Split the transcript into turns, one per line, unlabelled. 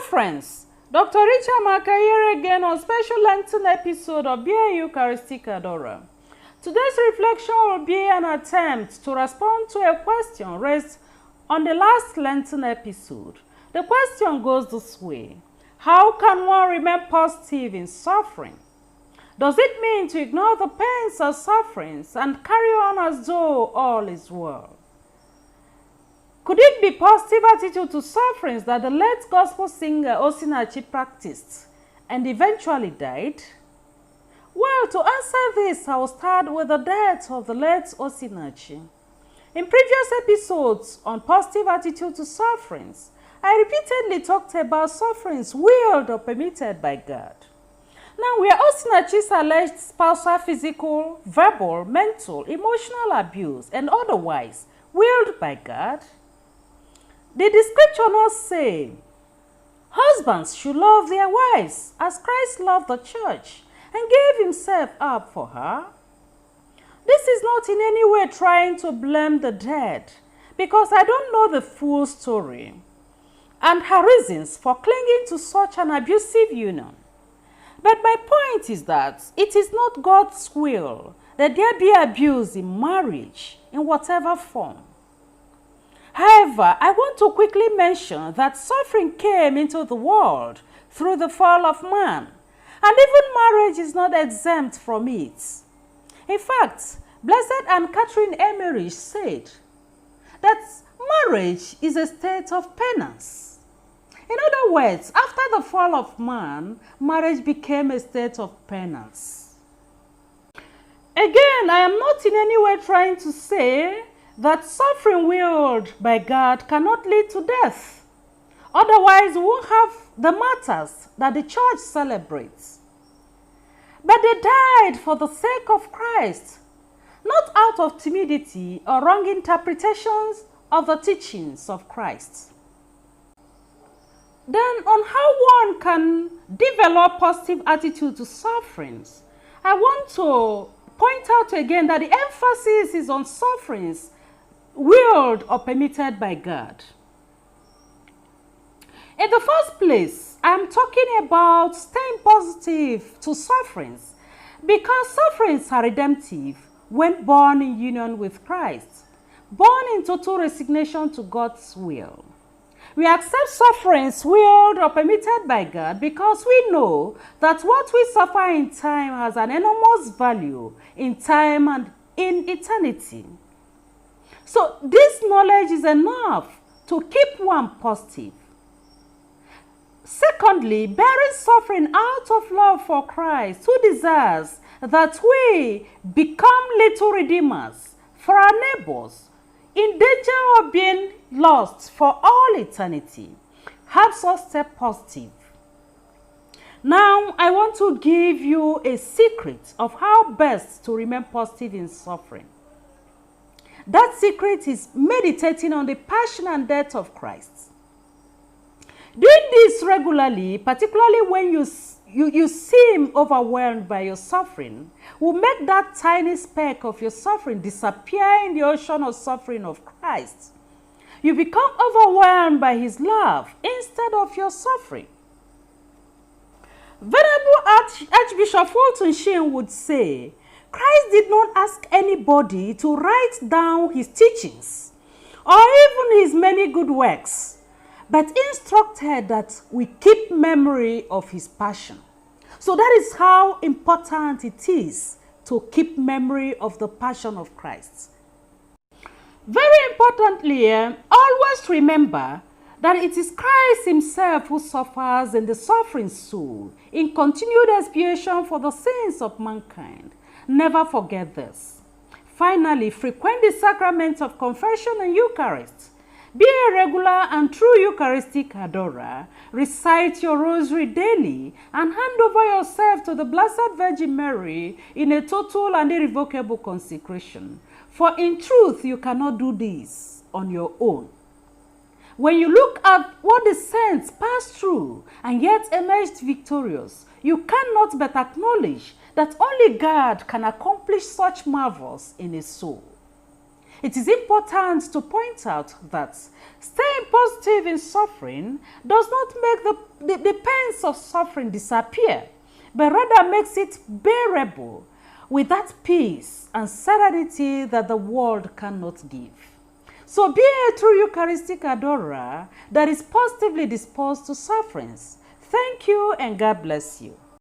friends, Dr. Richard Maka here again on special Lenten episode of Eucharistic Adoration. Today's reflection will be an attempt to respond to a question raised on the last Lenten episode. The question goes this way: how can one remain positive in suffering? Does it mean to ignore the pains and sufferings and carry on as though all is well? Could it be positive attitude to sufferings that the late gospel singer Osinachi practiced and eventually died? Well, to answer this, I will start with the death of the late Osinachi. In previous episodes on positive attitude to sufferings, I repeatedly talked about sufferings willed or permitted by God. Now, where Osinachi's alleged spousal physical, verbal, mental, emotional abuse, and otherwise willed by God, did the scripture not say, husbands should love their wives as Christ loved the church and gave himself up for her? This is not in any way trying to blame the dead, because I don't know the full story and her reasons for clinging to such an abusive union. But my point is that it is not God's will that there be abuse in marriage in whatever form. However, I want to quickly mention that suffering came into the world through the fall of man, and even marriage is not exempt from it. In fact, Blessed Anne Catherine Emmerich said that marriage is a state of penance. In other words, after the fall of man, marriage became a state of penance. Again, I am not in any way trying to say that suffering willed by God cannot lead to death. Otherwise, we won't have the martyrs that the church celebrates. But they died for the sake of Christ, not out of timidity or wrong interpretations of the teachings of Christ. Then, on how one can develop positive attitude to sufferings, I want to point out again that the emphasis is on sufferings willed or permitted by God. In the first place, I'm talking about staying positive to sufferings because sufferings are redemptive when born in union with Christ, born in total resignation to God's will. We accept sufferings willed or permitted by God because we know that what we suffer in time has an enormous value in time and in eternity. So this knowledge is enough to keep one positive. Secondly, bearing suffering out of love for Christ, who desires that we become little redeemers for our neighbors in danger of being lost for all eternity, helps us stay positive. Now, I want to give you a secret of how best to remain positive in suffering. That secret is meditating on the passion and death of Christ. Doing this regularly, particularly when you seem overwhelmed by your suffering, will make that tiny speck of your suffering disappear in the ocean of suffering of Christ. You become overwhelmed by his love instead of your suffering. Venerable Archbishop Fulton Sheen would say, Christ did not ask anybody to write down his teachings or even his many good works, but instructed that we keep memory of his passion. So that is how important it is to keep memory of the passion of Christ. Very importantly, always remember that it is Christ himself who suffers in the suffering soul in continued expiation for the sins of mankind. Never forget this. Finally, frequent the sacraments of confession and Eucharist. Be a regular and true Eucharistic adorer. Recite your rosary daily and hand over yourself to the Blessed Virgin Mary in a total and irrevocable consecration. For in truth, you cannot do this on your own. When you look at what the saints passed through and yet emerged victorious, you cannot but acknowledge that only God can accomplish such marvels in a soul. It is important to point out that staying positive in suffering does not make the pains of suffering disappear, but rather makes it bearable with that peace and serenity that the world cannot give. So be a true Eucharistic adorer that is positively disposed to sufferings. Thank you and God bless you.